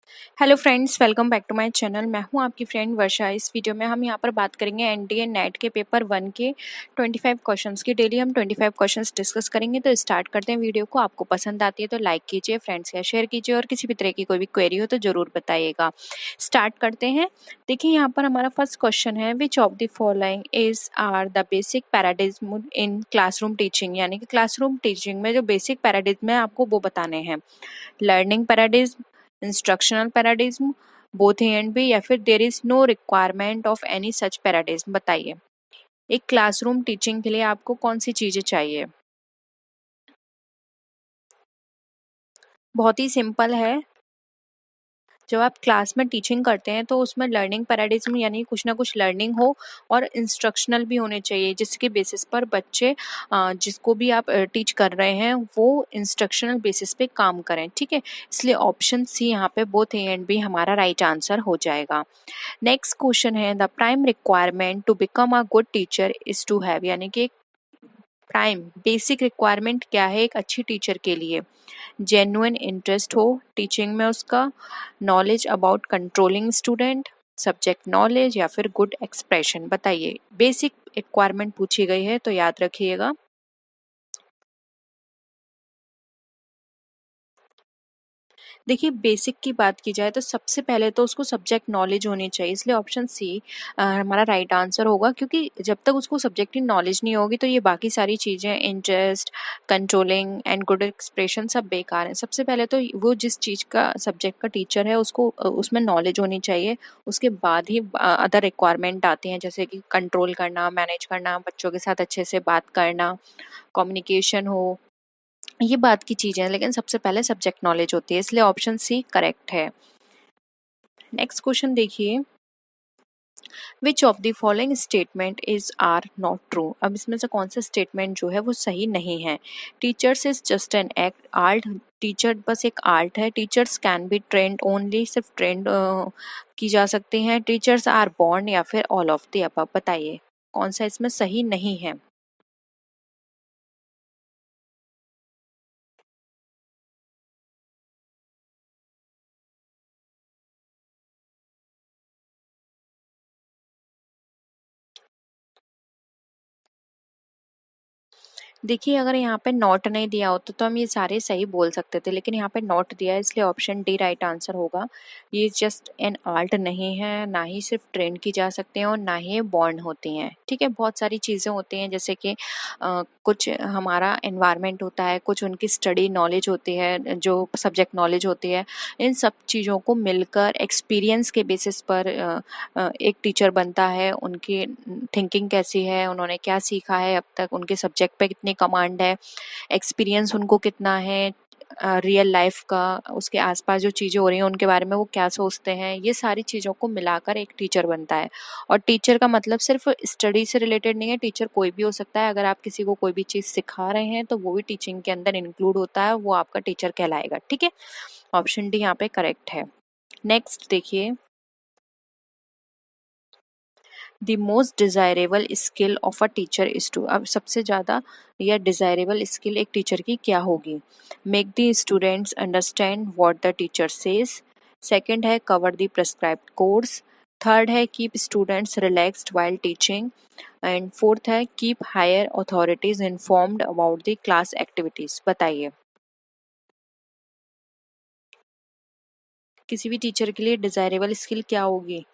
Hello friends, welcome back to my channel. मैं हूं आपकी फ्रेंड वर्षा। इस वीडियो में हम यहां पर बात करेंगे एनडीए नेट के पेपर 1 के 25 क्वेश्चंस की। डेली हम 25 क्वेश्चंस डिस्कस करेंगे। तो स्टार्ट करते हैं वीडियो को। आपको पसंद आती है तो लाइक कीजिए, फ्रेंड्स या शेयर कीजिए, और किसी भी तरह की कोई भी क्वेरी हो तो जरूर बताइएगा। स्टार्ट करते हैं। देखिए यहाँ पर हमारा फर्स्ट क्वेश्चन है, which of the following is are the basic paradigm in classroom teaching. यानी कि क्लासरूम टीचिंग में जो बेसिक पैराडिज्म है आपको वो बताने हैं। Learning paradigm, instructional paradigm, both A and B, या फिर there is no requirement of any such paradigm. बताइए, एक क्लासरूम टीचिंग के लिए आपको कौन सी चीजें चाहिए। बहुत ही सिंपल है। जब आप क्लास में टीचिंग करते हैं तो उसमें लर्निंग पैराडिज्म यानी कुछ ना कुछ लर्निंग हो, और इंस्ट्रक्शनल भी होने चाहिए, जिसके बेसिस पर बच्चे जिसको भी आप टीच कर रहे हैं वो इंस्ट्रक्शनल बेसिस पे काम करें। ठीक है, इसलिए ऑप्शन सी यहाँ पे बोथ ए एंड बी हमारा राइट आंसर हो जाएगा। नेक्स्ट क्वेश्चन है, the prime requirement to become a good teacher is to have. यानी कि प्राइम बेसिक रिक्वायरमेंट क्या है एक अच्छी टीचर के लिए। जेन्युइन इंटरेस्ट हो टीचिंग में उसका, knowledge about controlling student, subject knowledge, या फिर गुड एक्सप्रेशन। बताइए, बेसिक रिक्वायरमेंट पूछी गई है तो याद रखिएगा। देखिए, बेसिक की बात की जाए तो सबसे पहले तो उसको सब्जेक्ट नॉलेज होनी चाहिए, इसलिए ऑप्शन सी हमारा राइट आंसर होगा। क्योंकि जब तक उसको सब्जेक्ट की नॉलेज नहीं होगी तो ये बाकी सारी चीज़ें, interest, controlling and good expression, सब बेकार हैं। सबसे पहले तो वो जिस चीज़ का सब्जेक्ट का टीचर है उसको उसमें नॉलेज होनी चाहिए। उसके बाद ही अदर रिक्वायरमेंट आती हैं, जैसे कि कंट्रोल करना, मैनेज करना, बच्चों के साथ अच्छे से बात करना, कम्युनिकेशन हो, ये बात की चीजें हैं। लेकिन सबसे पहले सब्जेक्ट नॉलेज होती है, इसलिए ऑप्शन सी करेक्ट है। नेक्स्ट क्वेश्चन देखिए, which of the following statement is are not true. अब इसमें से कौन सा स्टेटमेंट जो है वो सही नहीं है। Teachers is just an act art. Teacher बस एक आर्ट है। Teachers can be trend only, सिर्फ ट्रेंड की जा सकती हैं। टीचर्स आर बॉर्न, या फिर ऑल ऑफ द अबव। बताइए कौन सा इसमें सही नहीं है। देखिए, अगर यहाँ पे नॉट नहीं दिया होता तो हम ये सारे सही बोल सकते थे, लेकिन यहाँ पे नॉट दिया है, इसलिए ऑप्शन डी राइट आंसर होगा। ये जस्ट एन आर्ट नहीं है, ना ही सिर्फ ट्रेंड की जा सकते हैं, और ना ही बॉर्न होती हैं। ठीक है, बहुत सारी चीज़ें होती हैं, जैसे कि कुछ हमारा एनवायरनमेंट होता है, कुछ उनकी स्टडी नॉलेज होती है, जो सब्जेक्ट नॉलेज होती है। इन सब चीज़ों को मिलकर एक्सपीरियंस के बेसिस पर एक टीचर बनता है। उनकी थिंकिंग कैसी है, उन्होंने क्या सीखा है अब तक, उनके सब्जेक्ट पे कितनी कमांड है, एक्सपीरियंस उनको कितना है रियल लाइफ का, उसके आसपास जो चीज़ें हो रही हैं उनके बारे में वो क्या सोचते हैं, ये सारी चीज़ों को मिलाकर एक टीचर बनता है। और टीचर का मतलब सिर्फ स्टडी से रिलेटेड नहीं है, टीचर कोई भी हो सकता है। अगर आप किसी को कोई भी चीज़ सिखा रहे हैं तो वो भी टीचिंग के अंदर इंक्लूड होता है, वो आपका टीचर कहलाएगा। ठीक है, ऑप्शन डी यहाँ पे करेक्ट है। नेक्स्ट देखिए, the most desirable skill of a teacher is to. अब सबसे ज़्यादा या डिज़ायरेबल स्किल एक टीचर की क्या होगी। Make the students understand what the teacher says. Second है cover the prescribed course. Third है keep students relaxed while teaching. And fourth है keep higher authorities informed about the class activities. बताइए, किसी भी टीचर के लिए डिज़ायरेबल स्किल क्या होगी।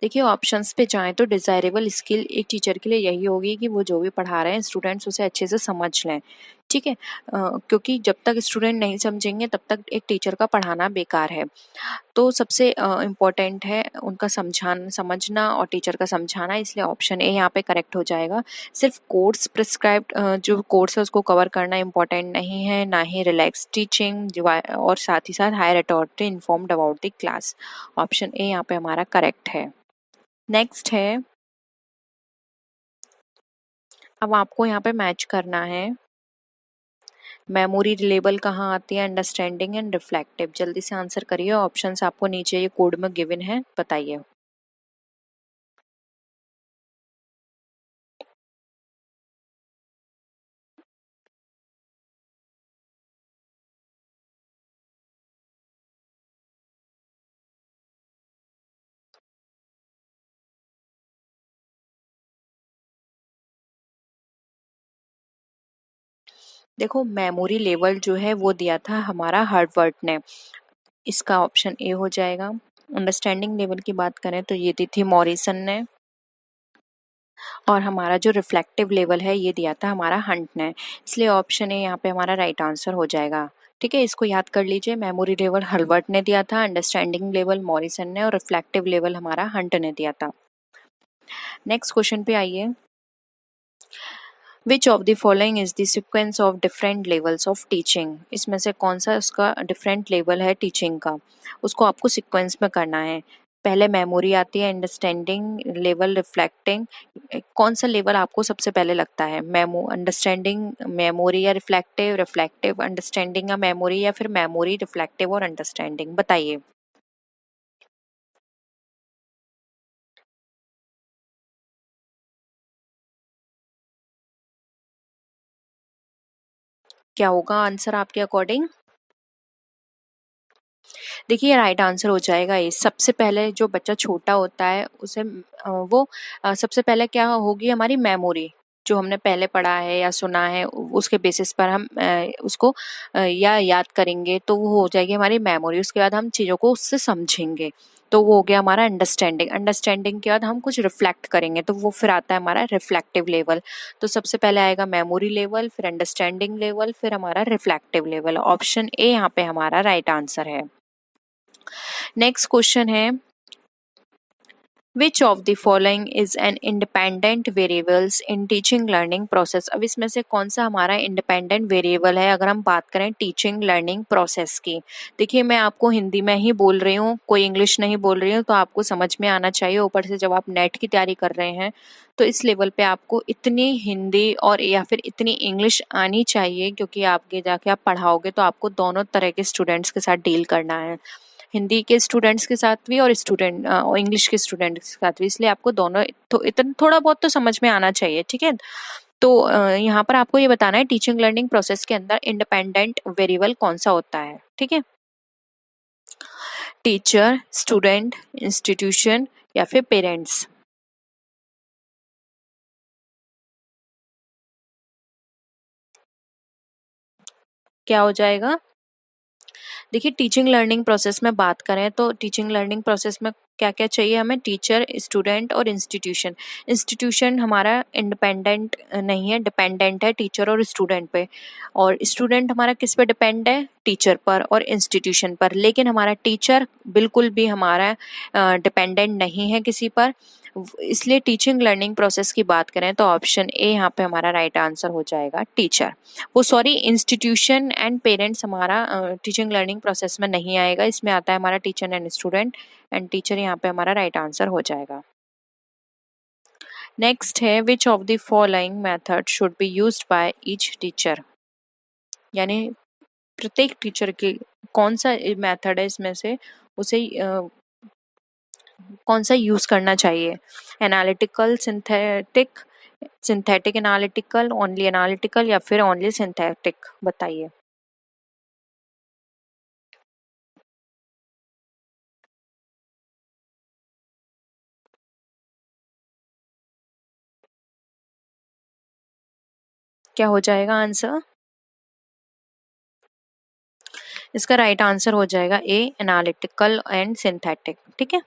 देखिए, ऑप्शंस पे जाएँ तो डिज़ायरेबल स्किल एक टीचर के लिए यही होगी कि वो जो भी पढ़ा रहे हैं स्टूडेंट्स उसे अच्छे से समझ लें। ठीक है? क्योंकि जब तक स्टूडेंट नहीं समझेंगे तब तक एक टीचर का पढ़ाना बेकार है। तो सबसे इम्पोर्टेंट है उनका समझना और टीचर का समझाना, इसलिए ऑप्शन ए यहाँ पे करेक्ट हो जाएगा। सिर्फ कोर्स प्रिस्क्राइब्ड जो कोर्स है उसको कवर करना इम्पोर्टेंट नहीं है, ना ही रिलैक्स टीचिंग, और साथ ही साथ higher authority informed about the class. Option A यहाँ पे हमारा करेक्ट है। नेक्स्ट है, अब आपको यहाँ पे मैच करना है। मेमोरी रिलेबल कहाँ आती है, अंडरस्टैंडिंग एंड रिफ्लेक्टिव। जल्दी से आंसर करिए, ऑप्शंस आपको नीचे ये कोड में गिवन है, बताइए। देखो मेमोरी लेवल जो है वो दिया था हमारा हार्वर्ड ने, इसका ऑप्शन ए हो जाएगा। अंडरस्टैंडिंग लेवल की बात करें तो ये दी थी मॉरिसन ने, और हमारा जो रिफ्लेक्टिव लेवल है ये दिया था हमारा हंट ने, इसलिए ऑप्शन ए यहाँ पे हमारा राइट आंसर हो जाएगा। ठीक है, इसको याद कर लीजिए, मेमोरी लेवल हर्बर्ट ने दिया था, अंडरस्टैंडिंग लेवल मॉरिसन ने, और रिफ्लेक्टिव लेवल हमारा हंट ने दिया था। नेक्स्ट क्वेश्चन पे आइए। विच of the following is the sequence of different levels of teaching, इसमें से कौन सा उसका डिफरेंट लेवल है टीचिंग का, उसको आपको सीक्वेंस में करना है। पहले मेमोरी आती है, अंडरस्टैंडिंग लेवल, रिफ्लेक्टिंग, कौन सा लेवल आपको सबसे पहले लगता है? अंडरस्टैंडिंग मेमोरी या रिफ्लेक्टिव, रिफ्लेक्टिव अंडरस्टैंडिंग या मेमोरी, या फिर मेमोरी रिफ्लेक्टिव और अंडरस्टैंडिंग, बताइए। क्या होगा आंसर आपके अकॉर्डिंग? देखिए राइट आंसर हो जाएगा ये। सबसे पहले जो बच्चा छोटा होता है उसे वो सबसे पहले क्या होगी, हमारी मेमोरी, जो हमने पहले पढ़ा है या सुना है उसके बेसिस पर हम उसको या याद करेंगे तो वो हो जाएगी हमारी मेमोरी। उसके बाद हम चीज़ों को उससे समझेंगे तो वो हो गया हमारा अंडरस्टैंडिंग। अंडरस्टैंडिंग के बाद हम कुछ रिफ्लेक्ट करेंगे तो वो फिर आता है हमारा रिफ्लेक्टिव लेवल। तो सबसे पहले आएगा मेमोरी लेवल, फिर अंडरस्टैंडिंग लेवल, फिर हमारा रिफ्लेक्टिव लेवल। ऑप्शन ए यहाँ पे हमारा राइट आंसर है। नेक्स्ट क्वेश्चन है, which of the following is an independent variables in teaching learning process. अब इसमें से कौन सा हमारा इंडिपेंडेंट वेरिएबल है अगर हम बात करें टीचिंग लर्निंग प्रोसेस की। देखिए मैं आपको हिंदी में ही बोल रही हूँ, कोई इंग्लिश नहीं बोल रही हूँ, तो आपको समझ में आना चाहिए। ऊपर से जब आप नेट की तैयारी कर रहे हैं तो इस लेवल पे आपको इतनी हिंदी और या फिर इतनी इंग्लिश आनी चाहिए, क्योंकि आगे जाके आप पढ़ाओगे तो आपको दोनों तरह के स्टूडेंट्स के साथ डील करना है, हिंदी के स्टूडेंट्स के साथ भी और इंग्लिश के स्टूडेंट्स के साथ भी, इसलिए आपको दोनों इतना थोड़ा बहुत तो समझ में आना चाहिए। ठीक है, तो यहाँ पर आपको ये बताना है टीचिंग लर्निंग प्रोसेस के अंदर इंडिपेंडेंट वेरिएबल कौन सा होता है। ठीक है, टीचर, स्टूडेंट, इंस्टीट्यूशन या फिर पेरेंट्स। क्या हो जाएगा? देखिए टीचिंग लर्निंग प्रोसेस में बात करें तो टीचिंग लर्निंग प्रोसेस में क्या क्या चाहिए हमें? टीचर, स्टूडेंट और इंस्टीट्यूशन। इंस्टीट्यूशन हमारा इंडिपेंडेंट नहीं है, डिपेंडेंट है टीचर और स्टूडेंट पे, और स्टूडेंट हमारा किस पे डिपेंड है? टीचर पर और इंस्टीट्यूशन पर। लेकिन हमारा टीचर बिल्कुल भी हमारा डिपेंडेंट नहीं है किसी पर, इसलिए टीचिंग लर्निंग प्रोसेस की बात करें तो ऑप्शन ए यहाँ पे हमारा राइट आंसर हो जाएगा, टीचर। वो सॉरी, इंस्टीट्यूशन एंड पेरेंट्स हमारा टीचिंग लर्निंग प्रोसेस में नहीं आएगा, इसमें आता है हमारा teacher and student, and teacher यहाँ पे हमारा राइट आंसर हो जाएगा। नेक्स्ट है, which of the following method should be used by each teacher, यानी प्रत्येक टीचर के कौन सा मेथड है इसमें से उसे कौन सा यूज करना चाहिए? Analytical, synthetic, synthetic analytical, only analytical या फिर ओनली सिंथेटिक, बताइए। क्या हो जाएगा आंसर? इसका राइट आंसर हो जाएगा ए, एनालिटिकल एंड सिंथेटिक। ठीक है,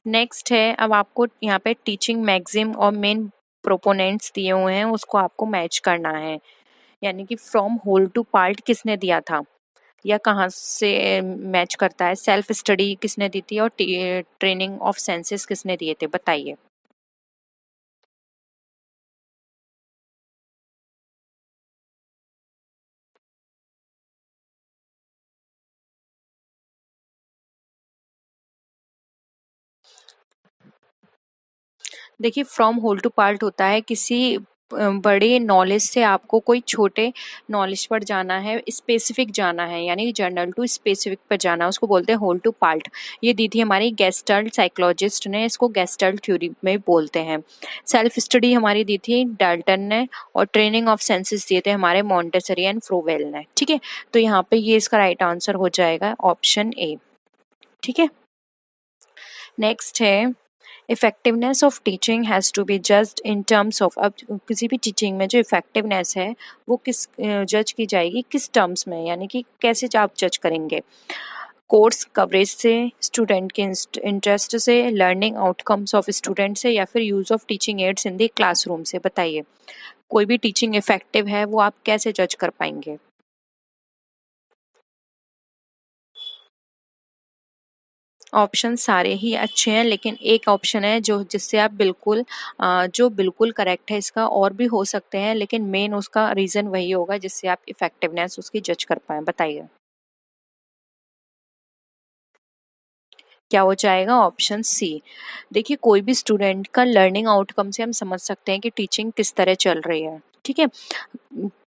नेक्स्ट है, अब आपको यहाँ पे टीचिंग मैक्सिम और मेन प्रोपोनेंट्स दिए हुए हैं, उसको आपको मैच करना है। यानी कि फ्रॉम होल टू पार्ट किसने दिया था या कहाँ से मैच करता है? सेल्फ स्टडी किसने दी थी और ट्रेनिंग ऑफ सेंसेस किसने दिए थे, बताइए। देखिए फ्रॉम होल टू पार्ट होता है किसी बड़े नॉलेज से आपको कोई छोटे नॉलेज पर जाना है, स्पेसिफिक जाना है, यानी जनरल टू स्पेसिफिक पर जाना है, उसको बोलते हैं होल टू पार्ट। ये दी थी हमारी गेस्टल्ट साइकोलॉजिस्ट ने, इसको गेस्टल्ट थ्योरी में बोलते हैं। सेल्फ स्टडी हमारी दी थी डाल्टन ने, और ट्रेनिंग ऑफ सेंसेस दिए थे हमारे मॉन्टेसरी एंड फ्रोवेल ने। ठीक है, तो यहाँ पे ये इसका राइट आंसर हो जाएगा ऑप्शन ए। ठीक है, नेक्स्ट है, effectiveness of teaching has to be judged in terms of, अब किसी भी टीचिंग में जो इफेक्टिवनेस है वो किस जज की जाएगी, किस टर्म्स में, यानी कि कैसे आप जज करेंगे? कोर्स कवरेज से, स्टूडेंट के इंटरेस्ट से, लर्निंग आउटकम्स ऑफ स्टूडेंट से, या फिर use of teaching ads in the classroom से? बताइए, कोई भी टीचिंग इफेक्टिव है वो आप कैसे जज कर पाएंगे? ऑप्शन सारे ही अच्छे हैं, लेकिन एक ऑप्शन है जो जिससे आप बिल्कुल जो बिल्कुल करेक्ट है, इसका और भी हो सकते हैं, लेकिन मेन उसका रीजन वही होगा जिससे आप इफेक्टिवनेस उसकी जज कर पाए। बताइए क्या हो जाएगा? Option C. देखिए, कोई भी स्टूडेंट का लर्निंग आउटकम से हम समझ सकते हैं कि टीचिंग किस तरह चल रही है। ठीक है,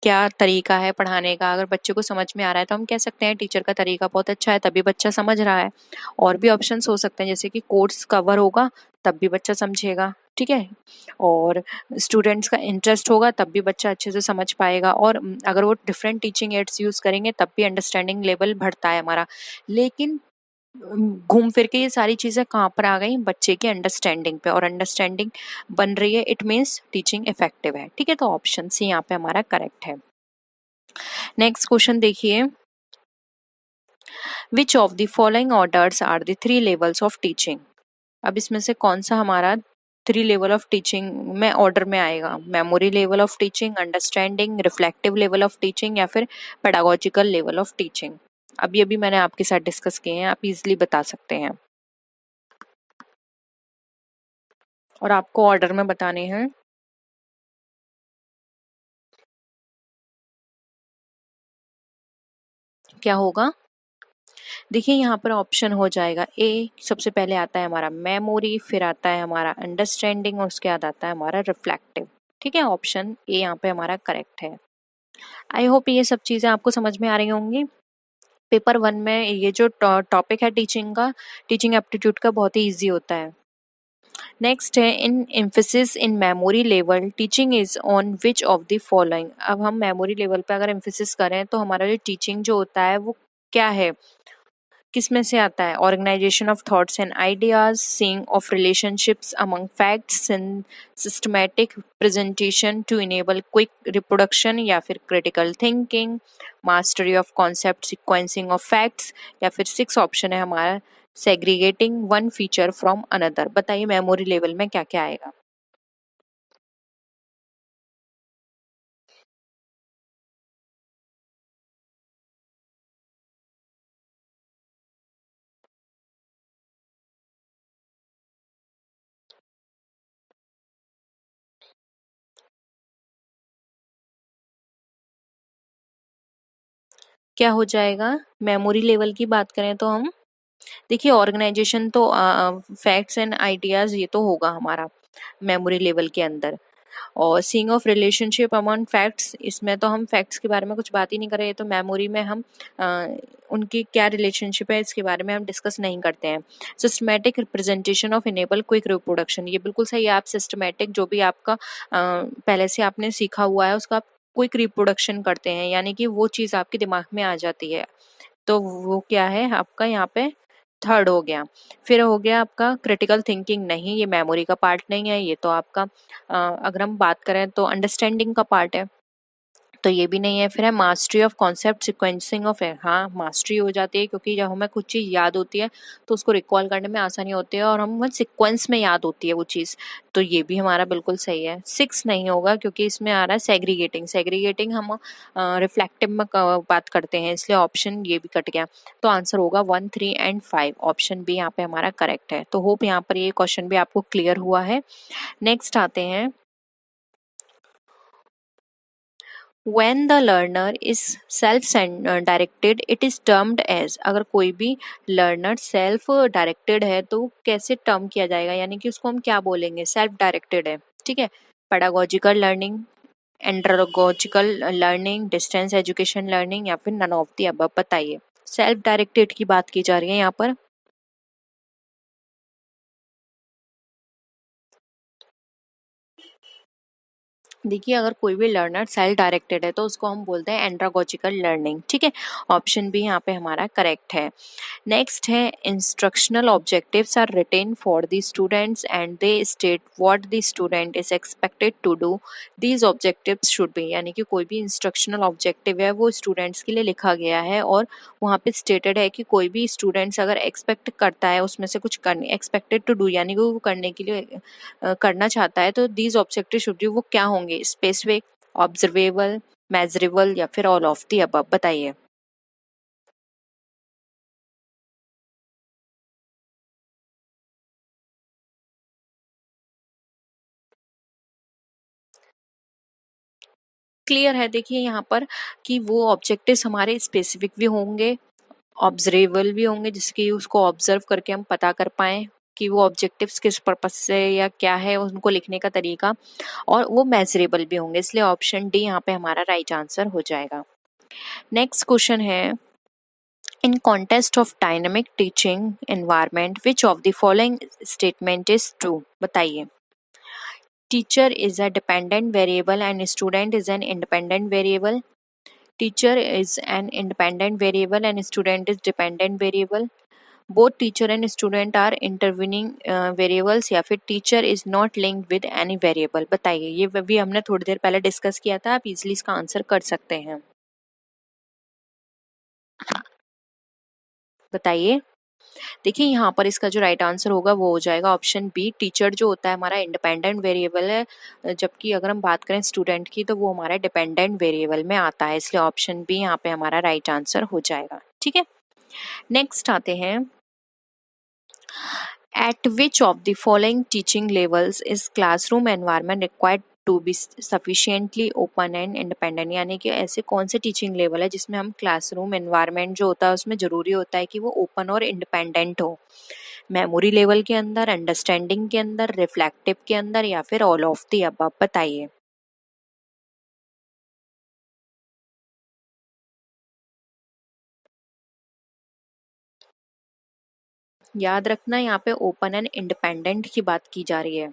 क्या तरीका है पढ़ाने का, अगर बच्चे को समझ में आ रहा है तो हम कह सकते हैं टीचर का तरीका बहुत अच्छा है, तभी बच्चा समझ रहा है। और भी ऑप्शंस हो सकते हैं, जैसे कि कोर्स कवर होगा तब भी बच्चा समझेगा। ठीक है, और स्टूडेंट्स का इंटरेस्ट होगा तब भी बच्चा अच्छे से समझ पाएगा, और अगर वो डिफरेंट टीचिंग एड्स यूज करेंगे तब भी अंडरस्टैंडिंग लेवल बढ़ता है हमारा। लेकिन घूम फिर के ये सारी चीजें कहाँ पर आ गई? बच्चे की अंडरस्टैंडिंग पे, और अंडरस्टैंडिंग बन रही है, इट मीन्स टीचिंग इफेक्टिव है। ठीक है, तो ऑप्शन सी यहाँ पे हमारा करेक्ट है। नेक्स्ट क्वेश्चन देखिए, which of the following orders are the three levels of teaching? अब इसमें से कौन सा हमारा थ्री लेवल ऑफ टीचिंग में ऑर्डर में आएगा? Memory level of teaching, understanding, reflective level of teaching, या फिर पेडागोजिकल लेवल ऑफ टीचिंग? अभी अभी मैंने आपके साथ डिस्कस किए हैं, आप इजिली बता सकते हैं, और आपको ऑर्डर में बताने हैं। क्या होगा? देखिए, यहाँ पर ऑप्शन हो जाएगा ए, सबसे पहले आता है हमारा मेमोरी, फिर आता है हमारा अंडरस्टैंडिंग, और उसके बाद आता है हमारा रिफ्लेक्टिव। ठीक है, ऑप्शन ए यहाँ पे हमारा करेक्ट है। आई होप ये सब चीजें आपको समझ में आ रही होंगी। पेपर वन में ये जो टॉपिक है टीचिंग का, टीचिंग एप्टीट्यूड का, बहुत ही इजी होता है। नेक्स्ट है, in emphasis in memory level teaching is on which of the following? अब हम मेमोरी लेवल पे अगर एम्फेसिस करें तो हमारा जो टीचिंग जो होता है वो क्या है, किस में से आता है? Organisation of thoughts and ideas, seeing of relationships among facts, systematic presentation to enable quick reproduction, या फिर critical thinking, mastery of concept, sequencing of facts, या फिर सिक्स ऑप्शन है हमारा, segregating one feature from another? बताइए memory level में क्या क्या आएगा? क्या हो जाएगा? मेमोरी लेवल की बात करें तो हम, देखिए ऑर्गेनाइजेशन तो फैक्ट्स एंड आइडियाज ये तो होगा हमारा मेमोरी लेवल के अंदर, और seeing of relationship among facts, इसमें तो हम फैक्ट्स के बारे में कुछ बात ही नहीं कर रहे, तो मेमोरी में हम अ, उनकी क्या रिलेशनशिप है इसके बारे में हम डिस्कस नहीं करते हैं। Systematic representation of enable quick reproduction, ये बिल्कुल सही है, आप सिस्टमैटिक जो भी आपका पहले से आपने सीखा हुआ है उसका आप क्विक रिप्रोडक्शन करते हैं, यानी कि वो चीज़ आपके दिमाग में आ जाती है, तो वो क्या है आपका यहाँ पे थर्ड हो गया। फिर हो गया आपका क्रिटिकल थिंकिंग, नहीं ये मेमोरी का पार्ट नहीं है, ये तो आपका अगर हम बात करें तो अंडरस्टैंडिंग का पार्ट है, तो ये भी नहीं है। फिर है mastery of concept, sequencing of है, हाँ मास्टरी हो जाती है, क्योंकि जब हमें कुछ चीज़ याद होती है तो उसको रिकॉल करने में आसानी होती है, और हमें सिक्वेंस में याद होती है वो चीज़, तो ये भी हमारा बिल्कुल सही है। सिक्स नहीं होगा क्योंकि इसमें आ रहा है सेग्रीगेटिंग, सेग्रीगेटिंग हम रिफ्लेक्टिव में बात करते हैं, इसलिए ऑप्शन ये भी कट गया। तो आंसर होगा one, three and five, option B यहाँ पे हमारा करेक्ट है। तो होप यहाँ पर ये क्वेश्चन भी आपको क्लियर हुआ है। नेक्स्ट आते हैं, when the learner is self directed it is termed as, अगर कोई भी लर्नर सेल्फ डायरेक्टेड है तो वो कैसे टर्म किया जाएगा, यानी कि उसको हम क्या बोलेंगे? सेल्फ डायरेक्टेड है, ठीक है। Pedagogical learning, andragogical learning, distance education learning, या फिर नन ऑफ द अबव? बताइए, सेल्फ डायरेक्टेड की बात की जा रही है यहाँ पर। देखिए, अगर कोई भी लर्नर सेल्फ डायरेक्टेड है तो उसको हम बोलते हैं एंड्रागोजिकल लर्निंग। ठीक है, ऑप्शन बी यहाँ पे हमारा करेक्ट है। नेक्स्ट है, instructional objectives are written for the students and they state what the student is expected to do. These objectives should be, यानी कि कोई भी इंस्ट्रक्शनल ऑब्जेक्टिव है वो स्टूडेंट्स के लिए लिखा गया है और वहाँ पे स्टेटेड है कि कोई भी स्टूडेंट्स अगर एक्सपेक्ट करता है उसमें से कुछ करने, एक्सपेक्टेड टू डू यानी कि वो करने के लिए करना चाहता है, तो दीज ऑब्जेक्टिव शुड बी वो क्या होंगे? स्पेसिफिक, ऑब्जर्वेबल, मेजरेबल या फिर ऑल ऑफ दी अबव? बताइए। क्लियर है, देखिए यहाँ पर कि वो ऑब्जेक्टिव्स हमारे स्पेसिफिक भी होंगे, ऑब्जर्वेबल भी होंगे, जिसकी उसको ऑब्जर्व करके हम पता कर पाए कि वो ऑब्जेक्टिव्स किस पर्पस से या क्या है उनको लिखने का तरीका, और वो मेजरेबल भी होंगे। इसलिए ऑप्शन डी यहाँ पे हमारा राइट आंसर हो जाएगा। नेक्स्ट क्वेश्चन है, in context of dynamic teaching environment which of the following statement is true? बताइए। Teacher is a dependent variable and student is an independent variable. Teacher is an independent variable and student is dependent variable. Both teacher and student are intervening variables, या फिर teacher is not linked with any variable? बताइए, ये भी हमने थोड़ी देर पहले discuss किया था, आप इजीली इसका आंसर कर सकते हैं। बताइए। देखिए, यहाँ पर इसका जो राइट आंसर होगा वो हो जाएगा ऑप्शन बी। टीचर जो होता है हमारा इंडिपेंडेंट वेरिएबल है, जबकि अगर हम बात करें स्टूडेंट की तो वो हमारा डिपेंडेंट वेरिएबल में आता है। इसलिए ऑप्शन बी यहाँ पे हमारा राइट आंसर हो जाएगा। ठीक है, नेक्स्ट आते हैं, at which of the following teaching levels is classroom environment required to be sufficiently open and independent? यानी कि ऐसे कौन से टीचिंग लेवल है जिसमें हम क्लासरूम एनवायरनमेंट जो होता है उसमें जरूरी होता है कि वो ओपन और इंडिपेंडेंट हो? मेमोरी लेवल के अंदर, अंडरस्टैंडिंग के अंदर, रिफ्लेक्टिव के अंदर या फिर ऑल ऑफ दी अबव? बताइए। याद रखना, यहाँ पे ओपन एंड इंडिपेंडेंट की बात की जा रही है।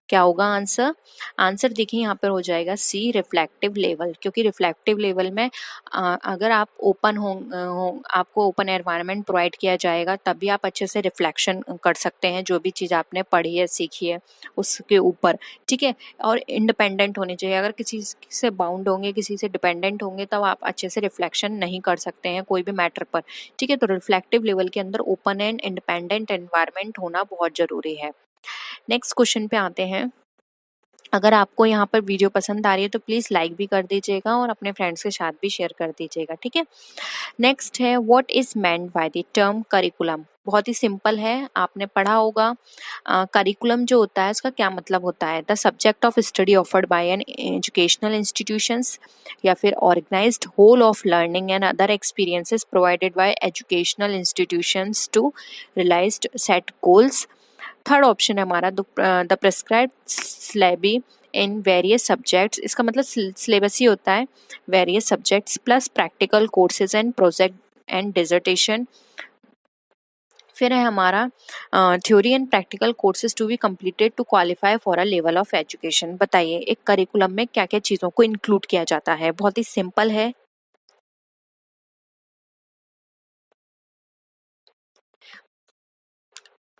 क्या होगा आंसर? आंसर देखिए यहाँ पर हो जाएगा सी, रिफ्लेक्टिव लेवल। क्योंकि रिफ्लेक्टिव लेवल में अगर आप ओपन हो, आपको ओपन एनवायरनमेंट प्रोवाइड किया जाएगा तभी आप अच्छे से रिफ्लेक्शन कर सकते हैं जो भी चीज़ आपने पढ़ी है, सीखी है उसके ऊपर। ठीक है, और इंडिपेंडेंट होनी चाहिए। अगर किसी से बाउंड होंगे, किसी से डिपेंडेंट होंगे, तब आप अच्छे से रिफ्लेक्शन नहीं कर सकते हैं कोई भी मैटर पर। ठीक है, तो रिफ्लेक्टिव लेवल के अंदर ओपन एंड इंडिपेंडेंट एनवायरनमेंट होना बहुत जरूरी है। नेक्स्ट क्वेश्चन पे आते हैं। अगर आपको यहाँ पर वीडियो पसंद आ रही है तो प्लीज़ लाइक भी कर दीजिएगा और अपने फ्रेंड्स के साथ भी शेयर कर दीजिएगा। ठीक है, नेक्स्ट है, what is meant by the term curriculum? बहुत ही सिंपल है, आपने पढ़ा होगा। करिकुलम जो होता है उसका क्या मतलब होता है? The subject of study offered by an educational institutions, या फिर organised whole of learning and other experiences provided by educational institutions to realise set goals. Third option है हमारा the prescribed syllabi in various subjects. इसका मतलब syllabus ही होता है various subjects plus practical courses and project and dissertation. फिर है हमारा theory and practical courses to be completed to qualify for a level of education. बताइए, एक करिकुलम में क्या क्या चीज़ों को इंक्लूड किया जाता है? बहुत ही सिंपल है।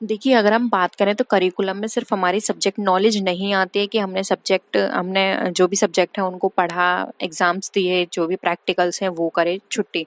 देखिए, अगर हम बात करें तो करिकुलम में सिर्फ हमारी सब्जेक्ट नॉलेज नहीं आती है कि हमने जो भी सब्जेक्ट है उनको पढ़ा, एग्जाम्स दिए, जो भी प्रैक्टिकल्स हैं वो करे, छुट्टी।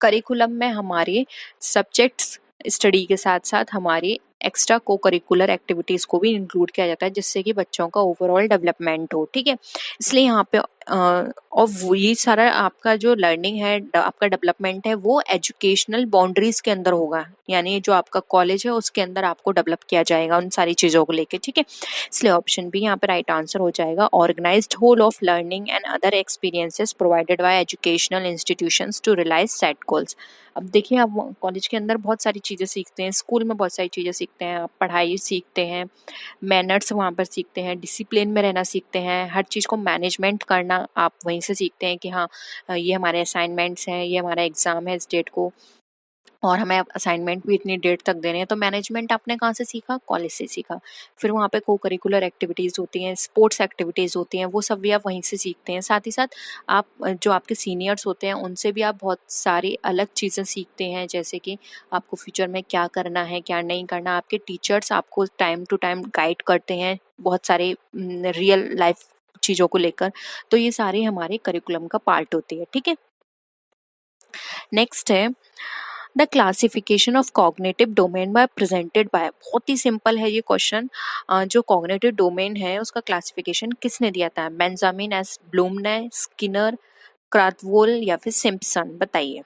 करिकुलम में हमारी सब्जेक्ट्स स्टडी के साथ साथ हमारी एक्स्ट्रा को करिकुलर एक्टिविटीज़ को भी इंक्लूड किया जाता है जिससे कि बच्चों का ओवरऑल डेवलपमेंट हो। ठीक है, इसलिए यहाँ पे और ये सारा आपका जो लर्निंग है, आपका डेवलपमेंट है, वो एजुकेशनल बाउंड्रीज के अंदर होगा। यानी जो आपका कॉलेज है उसके अंदर आपको डेवलप किया जाएगा उन सारी चीज़ों को लेके। ठीक है, इसलिए ऑप्शन बी यहाँ पे राइट आंसर हो जाएगा, organised whole of learning and other experiences provided by educational institutions to realise set goals. अब देखिए, आप कॉलेज के अंदर बहुत सारी चीज़ें सीखते हैं, स्कूल में बहुत सारी चीज़ें सीखते हैं, आप पढ़ाई सीखते हैं, मैनर्स वहाँ पर सीखते हैं, डिसिप्लिन में रहना सीखते हैं, हर चीज़ को मैनेजमेंट करना आप वहीं से सीखते हैं कि हाँ, ये हमारे असाइनमेंट्स हैं, ये हमारा एग्ज़ाम है, इस डेट को और हमें असाइनमेंट भी इतनी डेट तक देने हैं। तो मैनेजमेंट आपने कहाँ से सीखा? कॉलेज से सीखा। फिर वहाँ पे को करिकुलर एक्टिविटीज़ होती हैं, स्पोर्ट्स एक्टिविटीज़ होती हैं, वो सब भी आप वहीं से सीखते हैं। साथ ही साथ आप जो आपके सीनियर्स होते हैं उनसे भी आप बहुत सारी अलग चीज़ें सीखते हैं, जैसे कि आपको फ्यूचर में क्या करना है क्या नहीं करना। आपके टीचर्स आपको टाइम टू टाइम गाइड करते हैं बहुत सारे रियल लाइफ चीज़ों को लेकर। तो ये सारे हमारे करिकुलम का पार्ट होती है। ठीक है, नेक्स्ट है the classification of cognitive domain by presented by. बहुत ही सिंपल है ये क्वेश्चन। जो कॉग्निटिव डोमेन है उसका क्लासिफिकेशन किसने दिया था? बेंजामिन एस ब्लूम ने, स्किनर, क्राथवोल या फिर सिम्पसन? बताइए।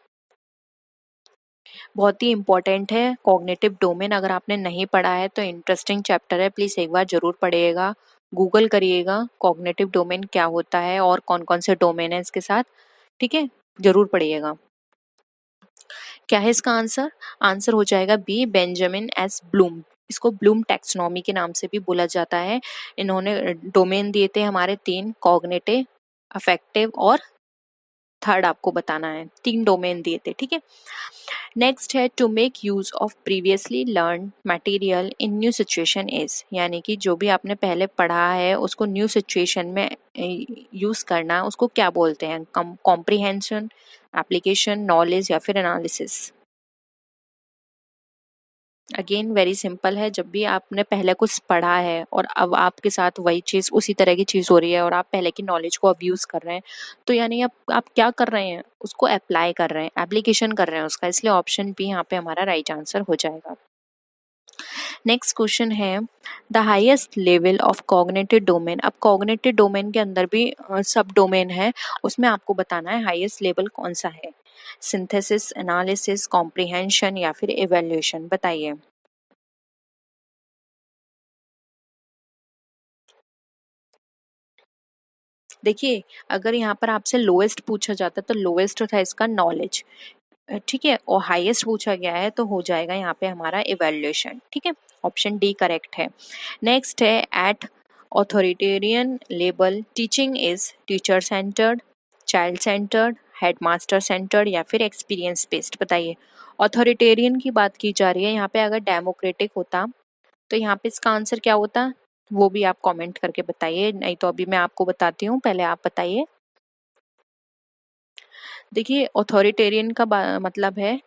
बहुत ही इंपॉर्टेंट है कॉग्निटिव डोमेन। अगर आपने नहीं पढ़ा है तो इंटरेस्टिंग चैप्टर है, प्लीज एक बार जरूर पढ़िएगा। गूगल करिएगा कॉग्निटिव डोमेन क्या होता है और कौन कौन से डोमेन है इसके साथ। ठीक है, जरूर पढ़िएगा। क्या है इसका आंसर? आंसर हो जाएगा बी, बेंजामिन एस ब्लूम। इसको ब्लूम टैक्सोनॉमी के नाम से भी बोला जाता है। इन्होंने डोमेन दिए थे हमारे तीन, कॉग्निटिव, अफेक्टिव और थर्ड आपको बताना है। तीन डोमेन दिए थे। ठीक है, नेक्स्ट है to make use of previously learn material in new situation is. यानी कि जो भी आपने पहले पढ़ा है उसको न्यू सिचुएशन में यूज करना, उसको क्या बोलते हैं? कॉम्प्रिहेंशन, एप्लीकेशन, नॉलेज या फिर एनालिसिस? अगेन वेरी सिंपल है। जब भी आपने पहले कुछ पढ़ा है और अब आपके साथ वही चीज़, उसी तरह की चीज़ हो रही है और आप पहले की नॉलेज को अब यूज़ कर रहे हैं, तो यानी आप क्या कर रहे हैं? उसको अप्लाई कर रहे हैं, एप्लीकेशन कर रहे हैं उसका। इसलिए ऑप्शन बी यहाँ पे हमारा राइट आंसर हो जाएगा। नेक्स्ट क्वेश्चन है the highest level of cognitive domain. अब कॉग्निटिव डोमेन के अंदर भी सब डोमेन है, उसमें आपको बताना है हाईएस्ट लेवल कौन सा है? सिंथेसिस, एनालिसिस, कॉम्प्रिहेंशन या फिर इवेल्युएशन? बताइए। देखिए, अगर यहाँ पर आपसे लोएस्ट पूछा जाता तो लोएस्ट था इसका नॉलेज। ठीक है, और हाईएस्ट पूछा गया है तो हो जाएगा यहाँ पे हमारा इवेल्युएशन। ठीक है, ऑप्शन डी करेक्ट है। नेक्स्ट है एट ऑथोरिटेरियन लेबल teaching is teacher centred, child centred, headmaster centred या फिर एक्सपीरियंस बेस्ड? बताइए। ऑथोरिटेरियन की बात की जा रही है यहाँ पे। अगर डेमोक्रेटिक होता तो यहाँ पे इसका आंसर क्या होता? वो भी आप कमेंट करके बताइए, नहीं तो अभी मैं आपको बताती हूँ, पहले आप बताइए। देखिए, ऑथोरिटेरियन का मतलब है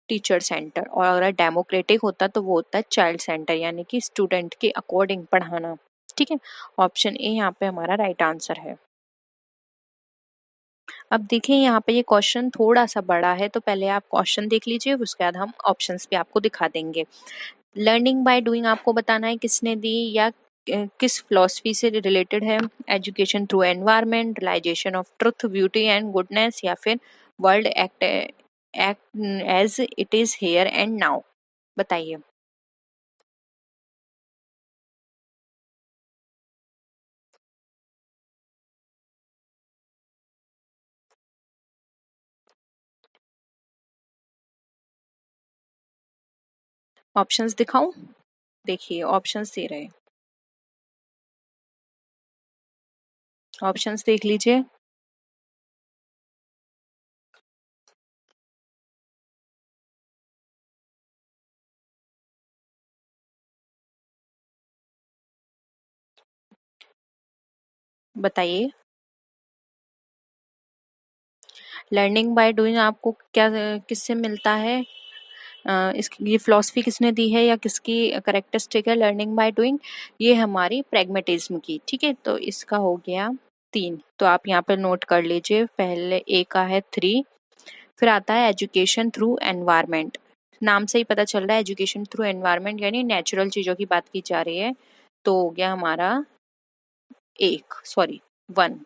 टीचर सेंटर, और अगर डेमोक्रेटिक होता तो वो होता है चाइल्ड सेंटर, यानी कि स्टूडेंट के अकॉर्डिंग पढ़ाना। ठीक है, ऑप्शन ए यहाँ पे हमारा राइट आंसर है। अब देखिए यहाँ पे ये क्वेश्चन थोड़ा सा बड़ा है, तो पहले आप क्वेश्चन देख लीजिए, उसके बाद हम ऑप्शंस भी आपको दिखा देंगे। लर्निंग बाय डूइंग आपको बताना है किसने दी या किस फिलॉसफी से रिलेटेड है? Education through environment, realisation of truth, beauty and goodness या फिर world act act as it is here and now? बताइए। ऑप्शंस दिखाऊं? देखिए ऑप्शंस दे रहे हैं, ऑप्शंस देख लीजिए। बताइए। लर्निंग बाय डूइंग आपको क्या किससे मिलता है? इस ये फिलॉसफी किसने दी है या किसकी करेक्टरिस्टिक है लर्निंग बाय डूइंग? ये हमारी प्रैग्मेटिज्म की। ठीक है, तो इसका हो गया 3, तो आप यहाँ पर नोट कर लीजिए। पहले ए का है 3, फिर आता है एजुकेशन थ्रू एनवायरनमेंट। नाम से ही पता चल रहा है एजुकेशन थ्रू एनवायरनमेंट यानी नेचुरल चीज़ों की बात की जा रही है। तो हो गया हमारा एक, सॉरी 1।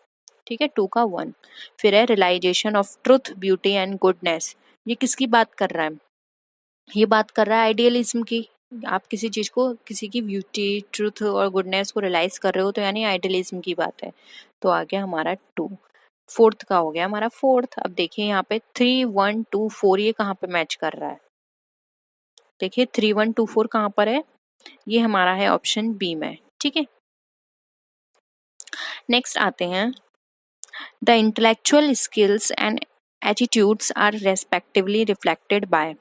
ठीक है, 2 का 1। फिर है realisation of truth, beauty and goodness. ये किसकी बात कर रहा है? ये बात कर रहा है आइडियलिज्म की। आप किसी चीज को, किसी की ब्यूटी, ट्रुथ और गुडनेस को रियलाइज कर रहे हो तो यानी आइडियलिज्म की बात है। तो आ गया हमारा 2। फोर्थ का हो गया हमारा फोर्थ। अब देखिए यहाँ पे 3, 1, 2, 4 ये कहाँ पे मैच कर रहा है? देखिए 3, 1, 2, 4 कहाँ पर है? ये हमारा है ऑप्शन बी में। ठीक है, नेक्स्ट आते हैं the intellectual skills and attitudes are respectively reflected by.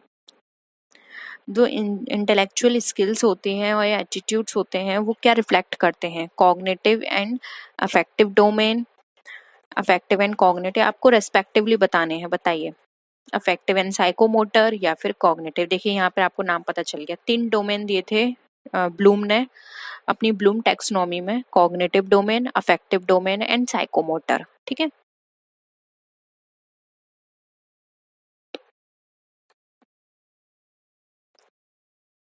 जो इंटेलेक्चुअल स्किल्स होते हैं और एटीट्यूड्स होते हैं वो क्या रिफ्लेक्ट करते हैं, cognitive and affective domain. Affective and cognitive आपको रेस्पेक्टिवली बताने हैं, बताइए अफेक्टिव एंड साइकोमोटर या फिर कॉग्निटिव। देखिए यहाँ पर आपको नाम पता चल गया, 3 डोमेन दिए थे ब्लूम ने अपनी ब्लूम टेक्सोनॉमी में, cognitive domain, affective domain and psychomotor. ठीक है,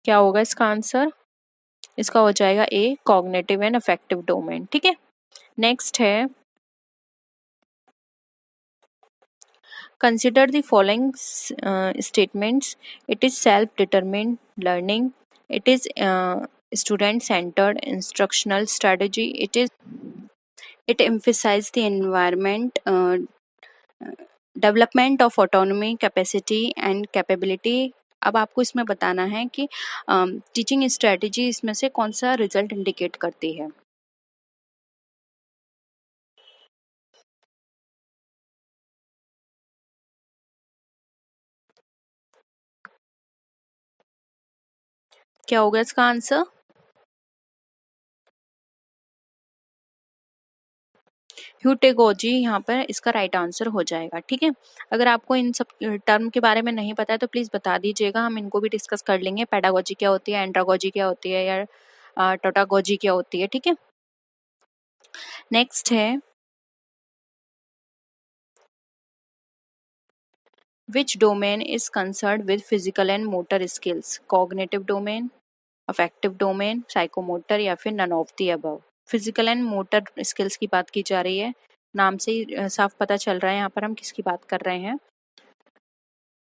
क्या होगा इसका आंसर? इसका हो जाएगा ए, कॉग्निटिव एंड अफेक्टिव डोमेन। ठीक है, नेक्स्ट है, consider the following statements. It is self determined learning, it is student centered instructional strategy, it emphasizes the environment, development of autonomy, capacity and capability। अब आपको इसमें बताना है कि टीचिंग स्ट्रेटजी इसमें से कौन सा रिजल्ट इंडिकेट करती है। क्या होगा इसका आंसर? ह्यूटेगोजी यहाँ पर इसका राइट आंसर हो जाएगा। ठीक है, अगर आपको इन सब टर्म के बारे में नहीं पता है तो प्लीज बता दीजिएगा, हम इनको भी डिस्कस कर लेंगे। पेडागोजी क्या होती है, एंड्रागोजी क्या होती है, या टोटागोजी क्या होती है। ठीक है, नेक्स्ट है, which domain is concerned with physical and motor skills, cognitive domain, affective domain, psychomotor या फिर none of the above. Physical and motor skills की बात की जा रही है, नाम से ही साफ पता चल रहा है यहाँ पर हम किसकी बात कर रहे हैं।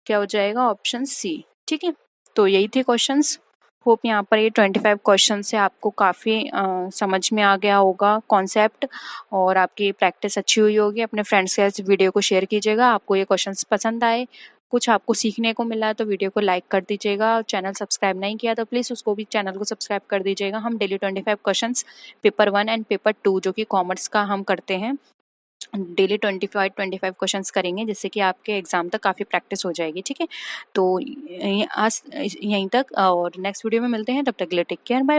क्या हो जाएगा? Option C. ठीक है, तो यही थे क्वेश्चंस। होप यहाँ पर ये 25 क्वेश्चन से आपको काफ़ी समझ में आ गया होगा कॉन्सेप्ट, और आपकी प्रैक्टिस अच्छी हुई होगी। अपने फ्रेंड्स के साथ वीडियो को शेयर कीजिएगा, आपको ये क्वेश्चंस पसंद आए, कुछ आपको सीखने को मिला तो वीडियो को लाइक कर दीजिएगा। चैनल सब्सक्राइब नहीं किया तो प्लीज़ उसको भी चैनल को सब्सक्राइब कर दीजिएगा। हम daily 25 questions paper 1 and paper 2 जो कि कॉमर्स का हम करते हैं, डेली 25 क्वेश्चंस करेंगे, जिससे कि आपके एग्जाम तक काफ़ी प्रैक्टिस हो जाएगी। ठीक है, तो आज यहीं तक, और नेक्स्ट वीडियो में मिलते हैं, तब तक के लिए टेक केयर, बाय।